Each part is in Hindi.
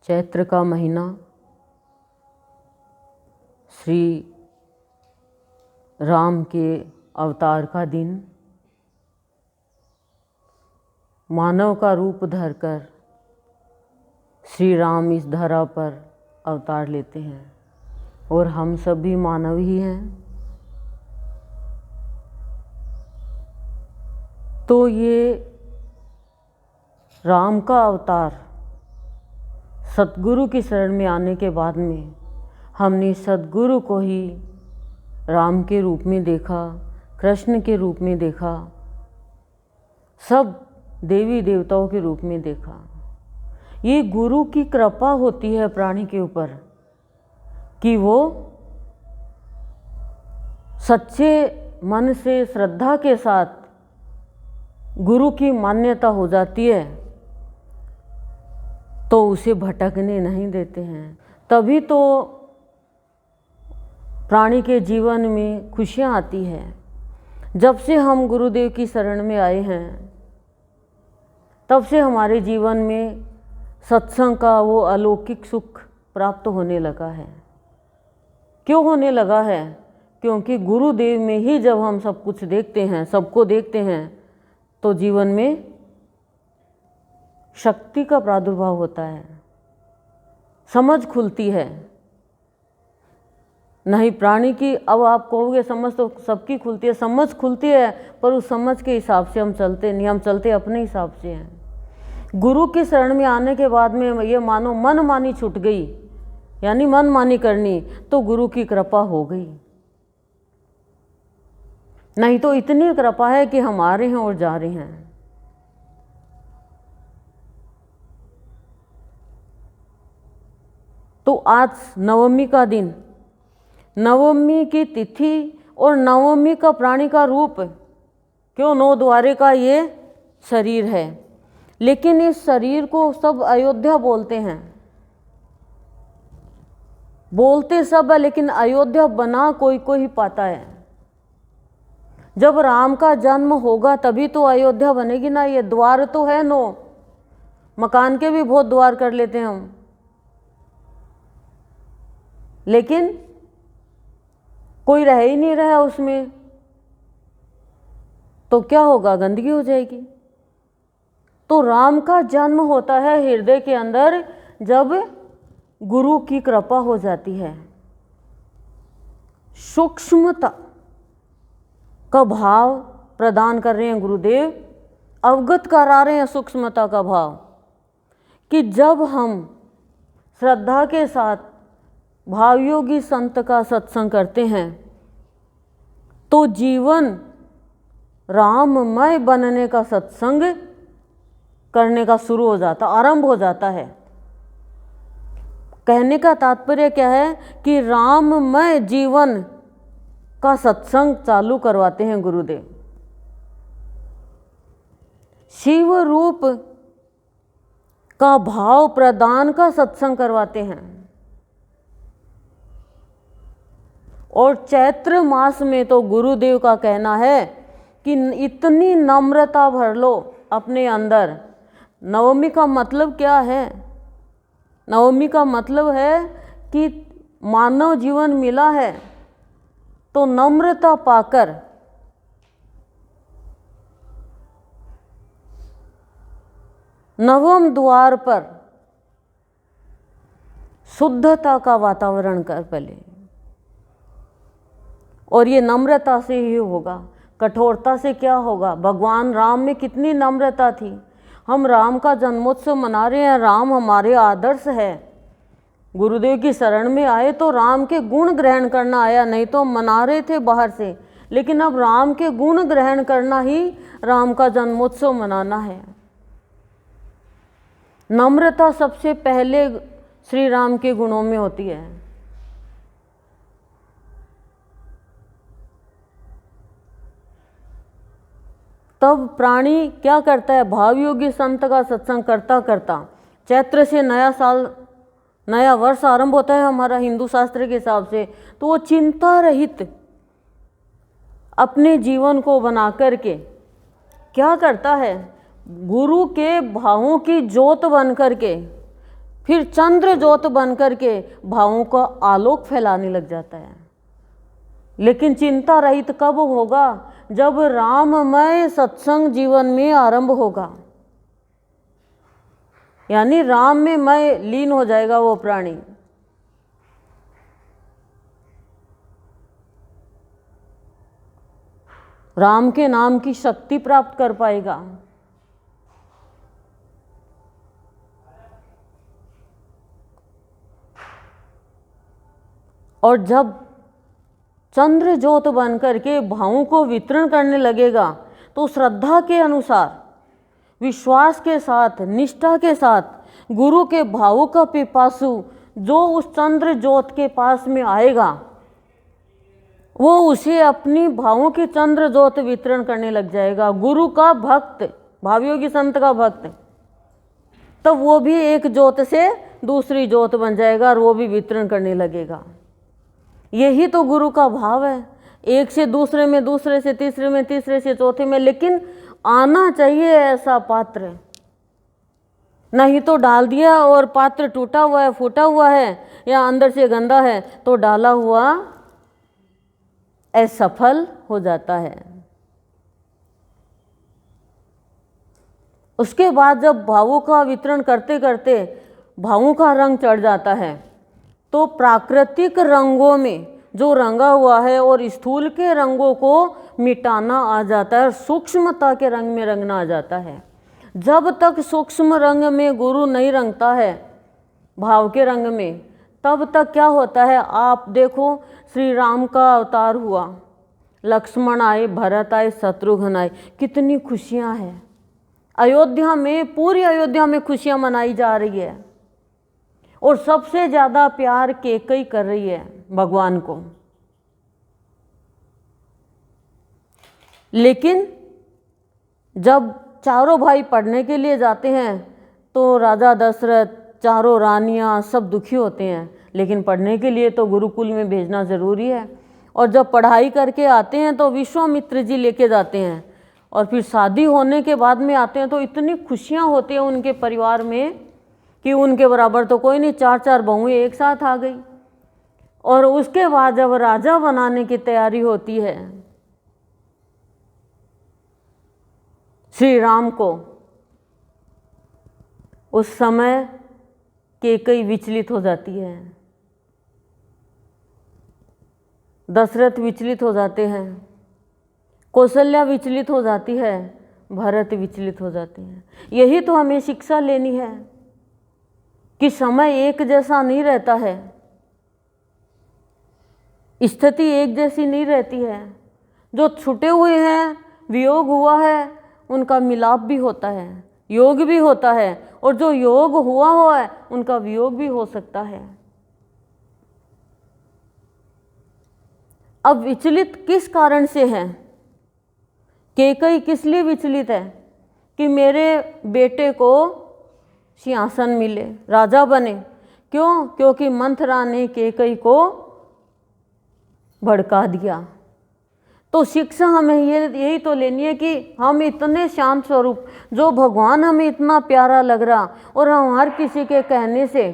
चैत्र का महीना श्री राम के अवतार का दिन, मानव का रूप धरकर श्री राम इस धरा पर अवतार लेते हैं और हम सब भी मानव ही हैं। तो ये राम का अवतार सतगुरु की शरण में आने के बाद में हमने सतगुरु को ही राम के रूप में देखा, कृष्ण के रूप में देखा, सब देवी देवताओं के रूप में देखा। ये गुरु की कृपा होती है प्राणी के ऊपर कि वो सच्चे मन से श्रद्धा के साथ गुरु की मान्यता हो जाती है तो उसे भटकने नहीं देते हैं। तभी तो प्राणी के जीवन में खुशियाँ आती हैं। जब से हम गुरुदेव की शरण में आए हैं तब से हमारे जीवन में सत्संग का वो अलौकिक सुख प्राप्त होने लगा है। क्यों होने लगा है? क्योंकि गुरुदेव में ही जब हम सब कुछ देखते हैं, सबको देखते हैं, तो जीवन में शक्ति का प्रादुर्भाव होता है, समझ खुलती है। नहीं प्राणी की, अब आप कहोगे समझ तो सबकी खुलती है, समझ खुलती है, पर उस समझ के हिसाब से हम चलते नहीं, हम चलते अपने हिसाब से हैं। गुरु की शरण में आने के बाद में ये मानो मन मानी छूट गई, यानी मन मानी करनी, तो गुरु की कृपा हो गई। नहीं तो इतनी कृपा है कि हम आ रहे हैं और जा रहे हैं। तो आज नवमी का दिन, नवमी की तिथि और नवमी का प्राणी का रूप, क्यों नौ द्वारे का ये शरीर है, लेकिन इस शरीर को सब अयोध्या बोलते हैं। बोलते सब है लेकिन अयोध्या बना कोई को ही पाता है। जब राम का जन्म होगा तभी तो अयोध्या बनेगी ना। ये द्वार तो है नो, मकान के भी बहुत द्वार कर लेते हैं हम, लेकिन कोई रह ही नहीं रहा उसमें, तो क्या होगा? गंदगी हो जाएगी। तो राम का जन्म होता है हृदय के अंदर जब गुरु की कृपा हो जाती है। सूक्ष्मता का भाव प्रदान कर रहे हैं गुरुदेव, अवगत करा रहे हैं सूक्ष्मता का भाव कि जब हम श्रद्धा के साथ भावयोगी संत का सत्संग करते हैं तो जीवन राममय बनने का सत्संग करने का शुरू हो जाता, आरंभ हो जाता है। कहने का तात्पर्य क्या है कि राममय जीवन का सत्संग चालू करवाते हैं गुरुदेव। शिव रूप का भाव प्रदान का सत्संग करवाते हैं। और चैत्र मास में तो गुरुदेव का कहना है कि इतनी नम्रता भर लो अपने अंदर। नवमी का मतलब क्या है? नवमी का मतलब है कि मानव जीवन मिला है तो नम्रता पाकर नवम द्वार पर शुद्धता का वातावरण कर पहले, और ये नम्रता से ही होगा। कठोरता से क्या होगा? भगवान राम में कितनी नम्रता थी। हम राम का जन्मोत्सव मना रहे हैं, राम हमारे आदर्श है। गुरुदेव की शरण में आए तो राम के गुण ग्रहण करना आया, नहीं तो मना रहे थे बाहर से, लेकिन अब राम के गुण ग्रहण करना ही राम का जन्मोत्सव मनाना है। नम्रता सबसे पहले श्री राम के गुणों में होती है। तब प्राणी क्या करता है? भावयोगी संत का सत्संग करता करता, चैत्र से नया साल, नया वर्ष आरंभ होता है हमारा हिंदू शास्त्र के हिसाब से, तो वो चिंता रहित अपने जीवन को बना करके क्या करता है? गुरु के भावों की ज्योत बन करके फिर चंद्र ज्योत बन करके भावों का आलोक फैलाने लग जाता है। लेकिन चिंता रहित कब होगा? जब राममय सत्संग जीवन में आरंभ होगा, यानी राम में मय लीन हो जाएगा वो प्राणी। राम के नाम की शक्ति प्राप्त कर पाएगा। और जब चंद्र ज्योत बन करके भावों को वितरण करने लगेगा तो श्रद्धा के अनुसार, विश्वास के साथ, निष्ठा के साथ गुरु के भावों का पिपासु जो उस चंद्र ज्योत के पास में आएगा, वो उसे अपनी भावों की चंद्र ज्योत वितरण करने लग जाएगा। गुरु का भक्त, भावयोगी संत का भक्त, तो वो भी एक ज्योत से दूसरी ज्योत बन जाएगा और वो भी वितरण करने लगेगा। यही तो गुरु का भाव है, एक से दूसरे में, दूसरे से तीसरे में, तीसरे से चौथे में। लेकिन आना चाहिए ऐसा पात्र, नहीं तो डाल दिया और पात्र टूटा हुआ है, फूटा हुआ है या अंदर से गंदा है तो डाला हुआ असफल हो जाता है। उसके बाद जब भावों का वितरण करते करते भावों का रंग चढ़ जाता है तो प्राकृतिक रंगों में जो रंगा हुआ है और स्थूल के रंगों को मिटाना आ जाता है और सूक्ष्मता के रंग में रंगना आ जाता है। जब तक सूक्ष्म रंग में गुरु नहीं रंगता है, भाव के रंग में, तब तक क्या होता है? आप देखो, श्री राम का अवतार हुआ, लक्ष्मण आए, भरत आए, शत्रुघ्न आए, कितनी खुशियां हैं अयोध्या में। पूरी अयोध्या में खुशियां मनाई जा रही है और सबसे ज़्यादा प्यार कैकेयी कर रही है भगवान को। लेकिन जब चारों भाई पढ़ने के लिए जाते हैं तो राजा दशरथ, चारों रानियां सब दुखी होते हैं। लेकिन पढ़ने के लिए तो गुरुकुल में भेजना ज़रूरी है। और जब पढ़ाई करके आते हैं तो विश्वामित्र जी लेके जाते हैं और फिर शादी होने के बाद में आते हैं तो इतनी खुशियां होती हैं उनके परिवार में कि उनके बराबर तो कोई नहीं, 4-4 बहुएं एक साथ आ गई। और उसके बाद जब राजा बनाने की तैयारी होती है श्री राम को, उस समय कैकेयी विचलित हो जाती है, दशरथ विचलित हो जाते हैं, कौशल्या विचलित हो जाती है, भरत विचलित हो जाते हैं। यही तो हमें शिक्षा लेनी है कि समय एक जैसा नहीं रहता है, स्थिति एक जैसी नहीं रहती है। जो छूटे हुए हैं, वियोग हुआ है, उनका मिलाप भी होता है, योग भी होता है, और जो योग हुआ है उनका वियोग भी हो सकता है। अब विचलित किस कारण से है? कैकेयी किस लिए विचलित है? कि मेरे बेटे को सिंहासन मिले, राजा बने। क्यों? क्योंकि मंथरा ने कैकेयी को भड़का दिया। तो शिक्षा हमें यही तो लेनी है कि हम इतने शांत स्वरूप, जो भगवान हमें इतना प्यारा लग रहा, और हम हर किसी के कहने से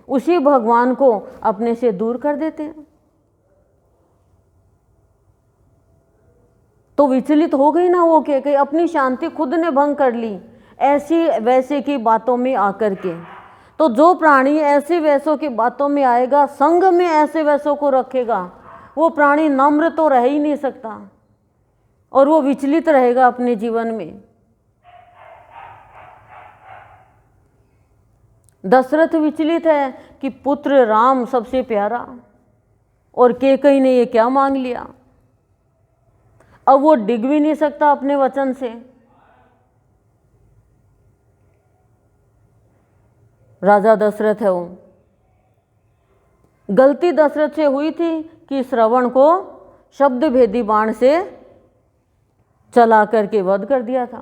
उसी भगवान को अपने से दूर कर देते हैं। तो विचलित हो गई ना वो कैकेयी, अपनी शांति खुद ने भंग कर ली ऐसी वैसे की बातों में आकर के। तो जो प्राणी ऐसे वैसों की बातों में आएगा, संग में ऐसे वैसों को रखेगा, वो प्राणी नम्र तो रह ही नहीं सकता और वो विचलित रहेगा अपने जीवन में। दशरथ विचलित है कि पुत्र राम सबसे प्यारा, और कैकेयी ने ये क्या मांग लिया। अब वो डिग भी नहीं सकता अपने वचन से। राजा दशरथ है वो। गलती दशरथ से हुई थी कि श्रवण को शब्द भेदी बाण से चला करके वध कर दिया था,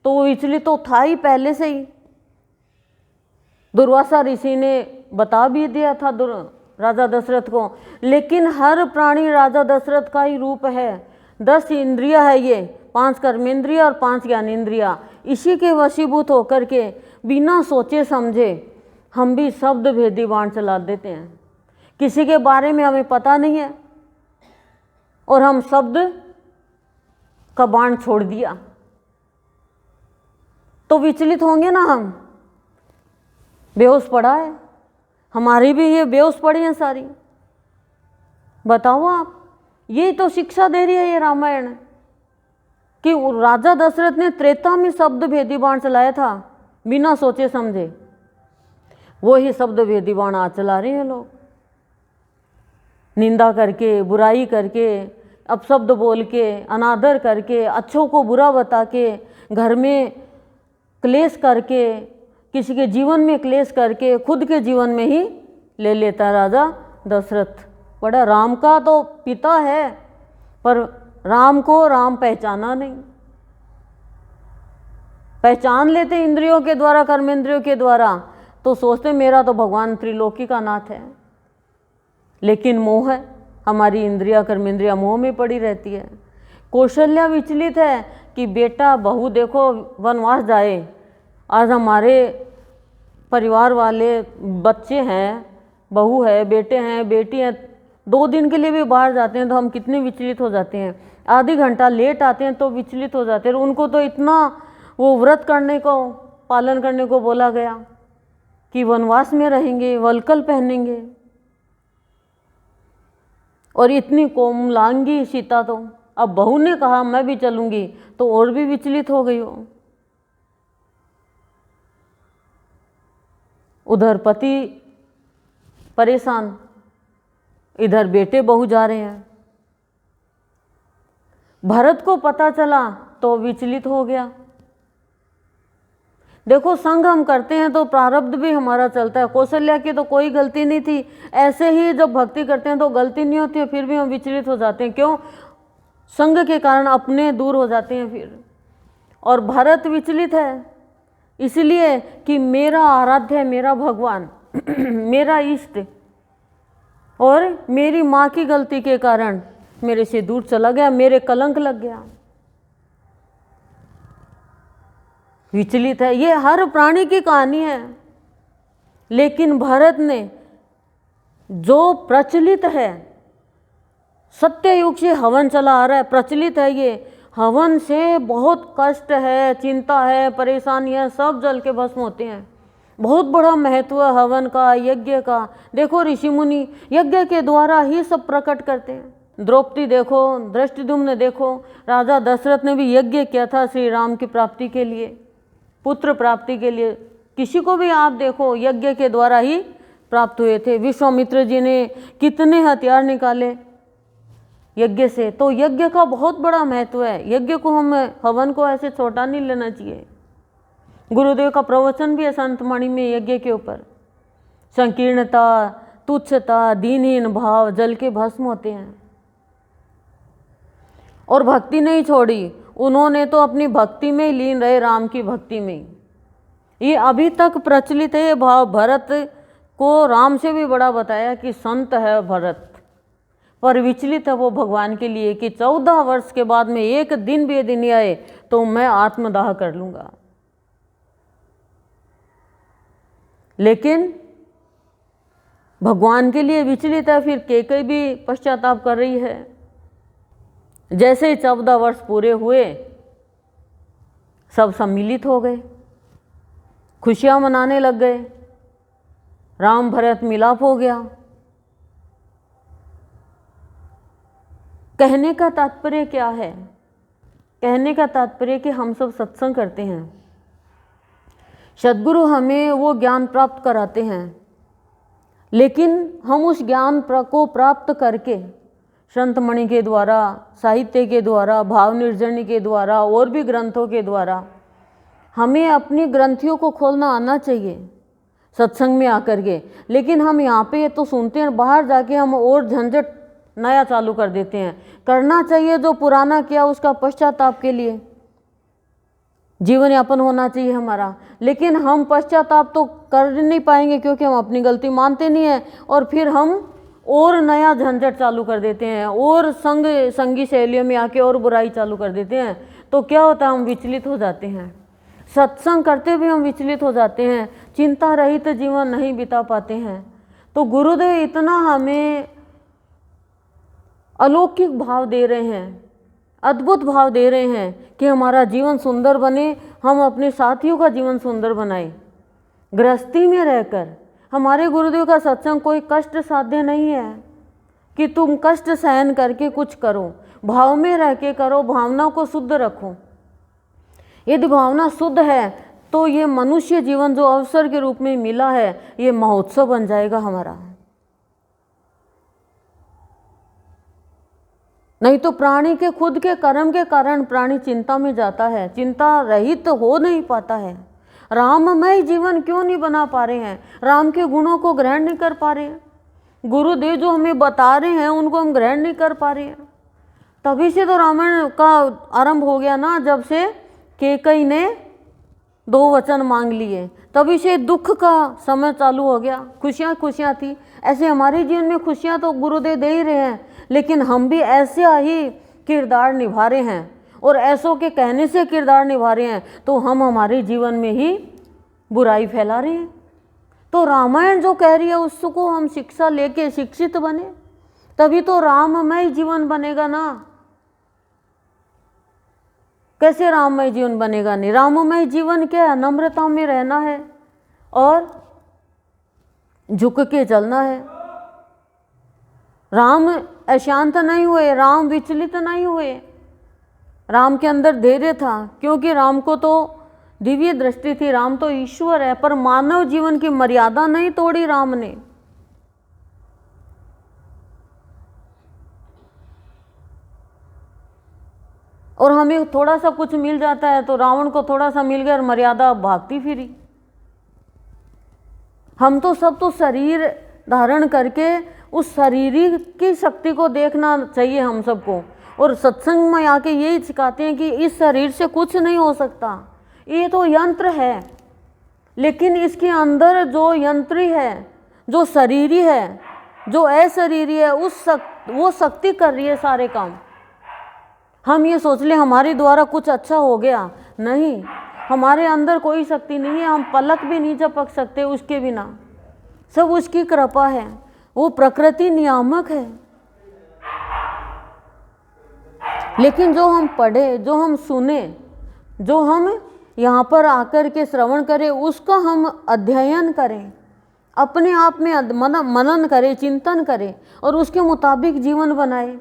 तो वो विचलित तो था ही पहले से ही। दुर्वासा ऋषि ने बता भी दिया था राजा दशरथ को। लेकिन हर प्राणी राजा दशरथ का ही रूप है। 10 इंद्रिया है ये, 5 कर्मेंद्रिया और 5 ज्ञानेंद्रिया। इसी के वशीभूत होकर के बिना सोचे समझे हम भी शब्द भेदी बाण चला देते हैं। किसी के बारे में हमें पता नहीं है और हम शब्द का बाण छोड़ दिया तो विचलित होंगे ना हम। बेहोश पड़ा है, हमारी भी ये बेहोश पड़ी है सारी। बताओ आप, यही तो शिक्षा दे रही है ये रामायण कि राजा दशरथ ने त्रेता में शब्द भेदी बाण चलाया था बिना सोचे समझे। वो ही शब्द भेदी बाण आज चला रहे हैं लोग, निंदा करके, बुराई करके, अपशब्द बोल के, अनादर करके, अच्छों को बुरा बता के, घर में क्लेश करके, किसी के जीवन में क्लेश करके खुद के जीवन में ही ले लेता राजा दशरथ। बड़ा राम का तो पिता है पर राम को राम पहचाना नहीं। पहचान लेते इंद्रियों के द्वारा, कर्मेंद्रियों के द्वारा, तो सोचते मेरा तो भगवान त्रिलोकी का नाथ है। लेकिन मोह है, हमारी इंद्रिया कर्मेंद्रिया मोह में पड़ी रहती है। कौशल्या विचलित है कि बेटा बहू देखो वनवास जाए। आज हमारे परिवार वाले बच्चे हैं, बहू है, बेटे हैं, बेटी हैं, 2 दिन के लिए भी बाहर जाते हैं तो हम कितने विचलित हो जाते हैं। आधी घंटा लेट आते हैं तो विचलित हो जाते हैं। उनको तो इतना वो व्रत करने को, पालन करने को बोला गया कि वनवास में रहेंगे, वलकल पहनेंगे, और इतनी कोमलांगी सीता तो अब बहू ने कहा मैं भी चलूंगी तो और भी विचलित हो गई हो। उधर पति परेशान, इधर बेटे बहू जा रहे हैं। भरत को पता चला तो विचलित हो गया। देखो संग हम करते हैं तो प्रारब्ध भी हमारा चलता है। कौशल्या की तो कोई गलती नहीं थी, ऐसे ही जब भक्ति करते हैं तो गलती नहीं होती है, फिर भी हम विचलित हो जाते हैं। क्यों? संग के कारण अपने दूर हो जाते हैं फिर। और भरत विचलित है इसलिए कि मेरा आराध्य है मेरा भगवान मेरा इष्ट, और मेरी माँ की गलती के कारण मेरे से दूर चला गया, मेरे कलंक लग गया। विचलित है, ये हर प्राणी की कहानी है। लेकिन भरत ने जो प्रचलित है, सत्य युग से हवन चला आ रहा है, प्रचलित है ये हवन से बहुत कष्ट है, चिंता है, परेशानी है, सब जल के भस्म होते हैं। बहुत बड़ा महत्व है हवन का, यज्ञ का। देखो ऋषि मुनि यज्ञ के द्वारा ही सब प्रकट करते हैं। द्रौपदी देखो, दृष्टिद्युम्न देखो, राजा दशरथ ने भी यज्ञ किया था श्री राम की प्राप्ति के लिए, पुत्र प्राप्ति के लिए। किसी को भी आप देखो यज्ञ के द्वारा ही प्राप्त हुए थे। विश्वामित्र जी ने कितने हथियार निकाले यज्ञ से। तो यज्ञ का बहुत बड़ा महत्व है। यज्ञ को हम, हवन को ऐसे छोटा नहीं लेना चाहिए। गुरुदेव का प्रवचन भी है संतमणि में यज्ञ के ऊपर। संकीर्णता, तुच्छता, दीनहीन भाव जल के भस्म होते हैं। और भक्ति नहीं छोड़ी उन्होंने, तो अपनी भक्ति में ही लीन रहे, राम की भक्ति में। ये अभी तक प्रचलित है ये भाव। भरत को राम से भी बड़ा बताया कि संत है भरत, पर विचलित है वो भगवान के लिए कि 14 वर्ष के बाद में एक दिन भी यदि नहीं आए तो मैं आत्मदाह कर लूंगा। लेकिन भगवान के लिए विचलित है। फिर कैकेयी भी पश्चाताप कर रही है। जैसे ही 14 वर्ष पूरे हुए सब सम्मिलित हो गए, खुशियां मनाने लग गए, राम भरत मिलाप हो गया। कहने का तात्पर्य क्या है? कहने का तात्पर्य कि हम सब सत्संग करते हैं, सद्गुरु हमें वो ज्ञान प्राप्त कराते हैं, लेकिन हम उस ज्ञान को प्राप्त करके संतमणि के द्वारा, साहित्य के द्वारा, भाव निर्जनी के द्वारा और भी ग्रंथों के द्वारा हमें अपनी ग्रंथियों को खोलना आना चाहिए सत्संग में आकर के। लेकिन हम यहाँ पे तो सुनते हैं, बाहर जाके हम और झंझट नया चालू कर देते हैं। करना चाहिए जो पुराना किया उसका पश्चाताप के लिए जीवन यापन होना चाहिए हमारा। लेकिन हम पश्चाताप तो कर नहीं पाएंगे क्योंकि हम अपनी गलती मानते नहीं हैं, और फिर हम और नया झंझट चालू कर देते हैं और संगी सहेलियों में आके और बुराई चालू कर देते हैं। तो क्या होता है, हम विचलित हो जाते हैं। सत्संग करते हुए हम विचलित हो जाते हैं, चिंता रहित जीवन नहीं बिता पाते हैं। तो गुरुदेव इतना हमें अलौकिक भाव दे रहे हैं, अद्भुत भाव दे रहे हैं कि हमारा जीवन सुंदर बने, हम अपने साथियों का जीवन सुंदर बनाए। गृहस्थी में रहकर हमारे गुरुदेव का सत्संग कोई कष्ट साध्य नहीं है कि तुम कष्ट सहन करके कुछ करो, भाव में रह के करो, भावना को शुद्ध रखो। यदि भावना शुद्ध है तो ये मनुष्य जीवन जो अवसर के रूप में मिला है, ये महोत्सव बन जाएगा हमारा। नहीं तो प्राणी के खुद के कर्म के कारण प्राणी चिंता में जाता है, चिंता रहित तो हो नहीं पाता है। राममय जीवन क्यों नहीं बना पा रहे हैं? राम के गुणों को ग्रहण नहीं कर पा रहे हैं। गुरुदेव जो हमें बता रहे हैं उनको हम ग्रहण नहीं कर पा रहे हैं। तभी से तो रामायण का आरंभ हो गया ना, जब से कैकेयी ने 2 वचन मांग लिए, तभी से दुख का समय चालू हो गया। खुशियाँ खुशियाँ थी। ऐसे हमारे जीवन में खुशियाँ तो गुरुदेव दे ही रहे हैं, लेकिन हम भी ऐसे ही किरदार निभा रहे हैं और ऐसों के कहने से किरदार निभा रहे हैं, तो हम हमारे जीवन में ही बुराई फैला रहे हैं। तो रामायण जो कह रही है उसको हम शिक्षा लेके शिक्षित बने, तभी तो राममय जीवन बनेगा ना। कैसे राममय जीवन बनेगा? नहीं, राममय जीवन क्या है? नम्रता में रहना है और झुक के चलना है। राम अशांत नहीं हुए, राम विचलित नहीं हुए, राम के अंदर धैर्य था, क्योंकि राम को तो दिव्य दृष्टि थी, राम तो ईश्वर है, पर मानव जीवन की मर्यादा नहीं तोड़ी राम ने। और हमें थोड़ा सा कुछ मिल जाता है तो रावण को थोड़ा सा मिल गया और मर्यादा भागती फिरी। हम तो सब तो शरीर धारण करके उस शरीर की शक्ति को देखना चाहिए हम सबको, और सत्संग में आके यही सिखाते हैं कि इस शरीर से कुछ नहीं हो सकता, ये तो यंत्र है, लेकिन इसके अंदर जो यंत्री है, जो शरीरी है, जो अशरीरी है, वो शक्ति कर रही है सारे काम। हम ये सोच ले हमारे द्वारा कुछ अच्छा हो गया, नहीं, हमारे अंदर कोई शक्ति नहीं है, हम पलक भी नहीं झपक सकते उसके बिना, सब उसकी कृपा है, वो प्रकृति नियामक है। लेकिन जो हम पढ़े, जो हम सुने, जो हम यहाँ पर आकर के श्रवण करें, उसका हम अध्ययन करें, अपने आप में मनन करें, चिंतन करें और उसके मुताबिक जीवन बनाए।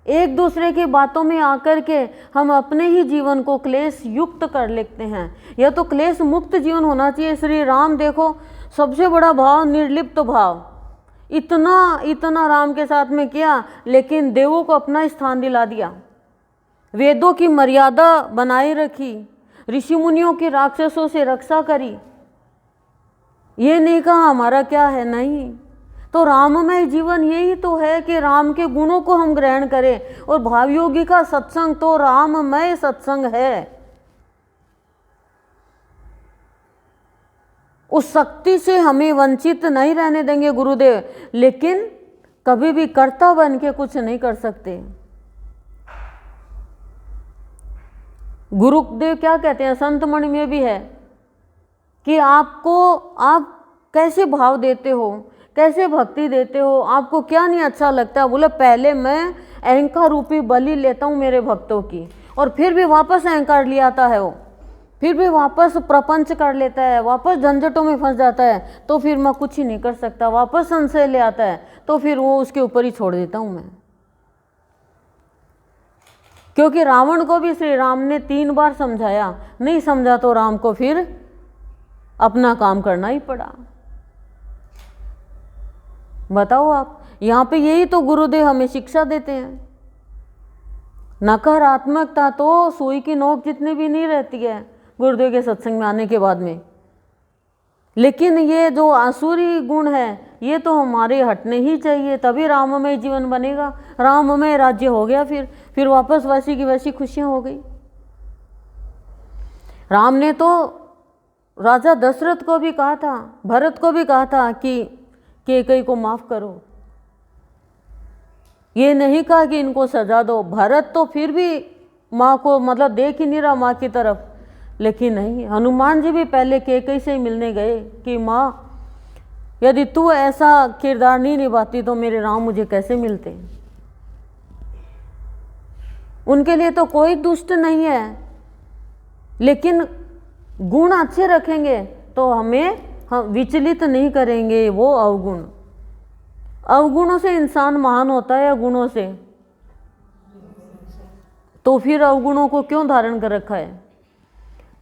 एक दूसरे की बातों में आकर के हम अपने ही जीवन को क्लेश युक्त कर लेते हैं। यह तो क्लेश मुक्त जीवन होना चाहिए। श्री राम देखो, सबसे बड़ा भाव निर्लिप्त भाव, इतना राम के साथ में किया, लेकिन देवों को अपना स्थान दिला दिया, वेदों की मर्यादा बनाए रखी, ऋषि मुनियों की राक्षसों से रक्षा करी। ये नहीं कहा हमारा क्या है, नहीं। तो राममय जीवन यही तो है कि राम के गुणों को हम ग्रहण करें, और भावयोगी का सत्संग तो राममय सत्संग है। उस शक्ति से हमें वंचित नहीं रहने देंगे गुरुदेव, लेकिन कभी भी कर्ता बन के कुछ नहीं कर सकते। गुरुदेव क्या कहते हैं, संत मणि में भी है कि आप कैसे भाव देते हो, कैसे भक्ति देते हो, आपको क्या नहीं अच्छा लगता। बोले पहले मैं अहंकार रूपी बलि लेता हूँ मेरे भक्तों की, और फिर भी वापस अहंकार ले आता है, वो फिर भी वापस प्रपंच कर लेता है, वापस झंझटों में फंस जाता है, तो फिर मैं कुछ ही नहीं कर सकता, वापस संशय ले आता है, तो फिर वो उसके ऊपर ही छोड़ देता हूँ मैं। क्योंकि रावण को भी श्री राम ने 3 बार समझाया, नहीं समझा तो राम को फिर अपना काम करना ही पड़ा। बताओ आप, यहाँ पे यही तो गुरुदेव हमें शिक्षा देते हैं। नकारात्मकता तो सुई की नोक जितनी भी नहीं रहती है गुरुदेव के सत्संग में आने के बाद में, लेकिन ये जो आसुरी गुण है ये तो हमारे हटने ही चाहिए, तभी राममय जीवन बनेगा, राममय राज्य हो गया। फिर वापस वैसी की वैसी खुशियां हो गई। राम ने तो राजा दशरथ को भी कहा था, भरत को भी कहा था कि कैकेयी को माफ करो, ये नहीं कहा कि इनको सजा दो। भरत तो फिर भी माँ को मतलब देख ही नहीं रहा माँ की तरफ, लेकिन नहीं, हनुमान जी भी पहले कैकेयी से मिलने गए कि माँ यदि तू ऐसा किरदार नहीं निभाती तो मेरे राम मुझे कैसे मिलते। उनके लिए तो कोई दुष्ट नहीं है, लेकिन गुण अच्छे रखेंगे तो हम विचलित नहीं करेंगे वो अवगुण। अवगुणों से इंसान महान होता है या गुणों से? तो फिर अवगुणों को क्यों धारण कर रखा है?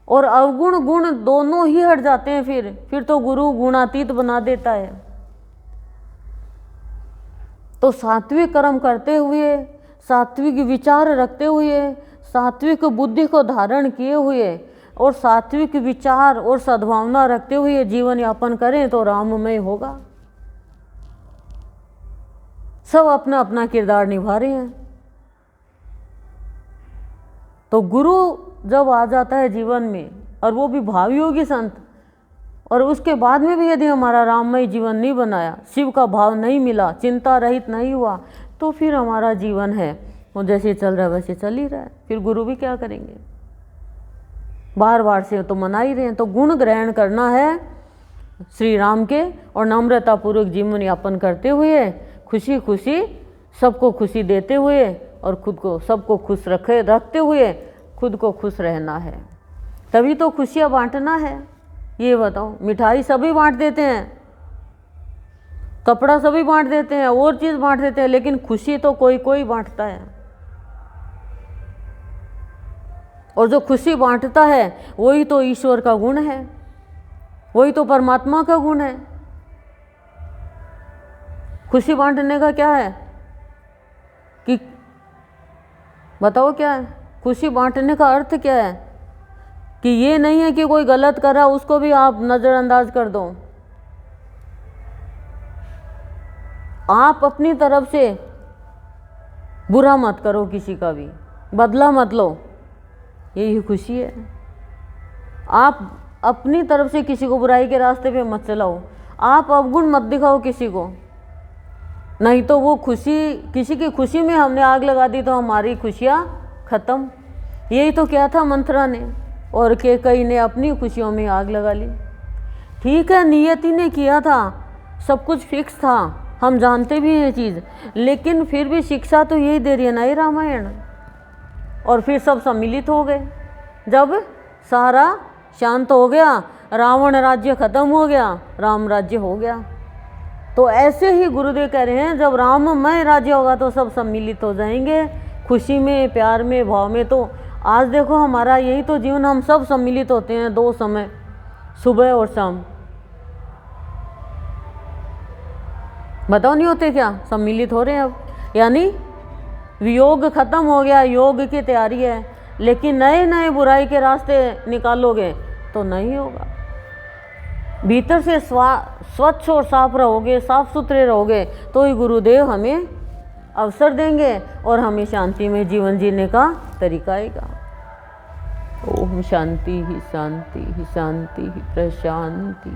और अवगुण गुण दोनों ही हट जाते हैं, फिर तो गुरु गुणातीत बना देता है। तो सात्विक कर्म करते हुए, सात्विक विचार रखते हुए, सात्विक बुद्धि को धारण किए हुए और सात्विक विचार और सद्भावना रखते हुए जीवन यापन करें तो राममय होगा। सब अपना अपना किरदार निभा रहे हैं। तो गुरु जब आ जाता है जीवन में, और वो भी भावयोगी संत, और उसके बाद में भी यदि हमारा राममय जीवन नहीं बनाया, शिव का भाव नहीं मिला, चिंता रहित नहीं हुआ, तो फिर हमारा जीवन है वो जैसे चल रहा है वैसे चल ही रहा है। फिर गुरु भी क्या करेंगे? बार बार से तो मना ही रहे हैं। तो गुण ग्रहण करना है श्री राम के, और नम्रतापूर्वक जीवन यापन करते हुए, खुशी खुशी सबको खुशी देते हुए और खुद को सबको खुश रखते हुए खुद को खुश रहना है। तभी तो खुशियाँ बांटना है। ये बताओ, मिठाई सभी बांट देते हैं, कपड़ा सभी बांट देते हैं, और चीज़ बांट देते हैं, लेकिन खुशी तो कोई कोई बांटता है। और जो खुशी बांटता है वही तो ईश्वर का गुण है, वही तो परमात्मा का गुण है। खुशी बांटने का क्या है कि बताओ क्या है? खुशी बांटने का अर्थ क्या है? कि ये नहीं है कि कोई गलत कर रहा उसको भी आप नज़रअंदाज कर दो। आप अपनी तरफ से बुरा मत करो, किसी का भी बदला मत लो, यही खुशी है। आप अपनी तरफ से किसी को बुराई के रास्ते पे मत चलाओ, आप अवगुण मत दिखाओ किसी को, नहीं तो वो खुशी, किसी की खुशी में हमने आग लगा दी तो हमारी खुशियाँ खत्म। यही तो क्या था मंथरा ने, और कैकेयी ने अपनी खुशियों में आग लगा ली। ठीक है, नियति ने किया था, सब कुछ फिक्स था, हम जानते भी हैं चीज़, लेकिन फिर भी शिक्षा तो यही दे रही है ना ये रामायण। और फिर सब सम्मिलित हो गए, जब सारा शांत हो गया, रावण राज्य खत्म हो गया, राम राज्य हो गया। तो ऐसे ही गुरुदेव कह रहे हैं, जब राममय राज्य होगा तो सब सम्मिलित हो जाएंगे, खुशी में, प्यार में, भाव में। तो आज देखो हमारा यही तो जीवन, हम सब सम्मिलित होते हैं दो समय, सुबह और शाम। बताओ नहीं होते क्या? सम्मिलित हो रहे हैं अब, यानी वियोग खत्म हो गया, योग की तैयारी है। लेकिन नए नए बुराई के रास्ते निकालोगे तो नहीं होगा। भीतर से स्वच्छ और साफ रहोगे, साफ सुथरे रहोगे, तो ही गुरुदेव हमें अवसर देंगे और हमें शांति में जीवन जीने का तरीका आएगा। ओम शांति ही शांति ही शांति ही प्रशांति।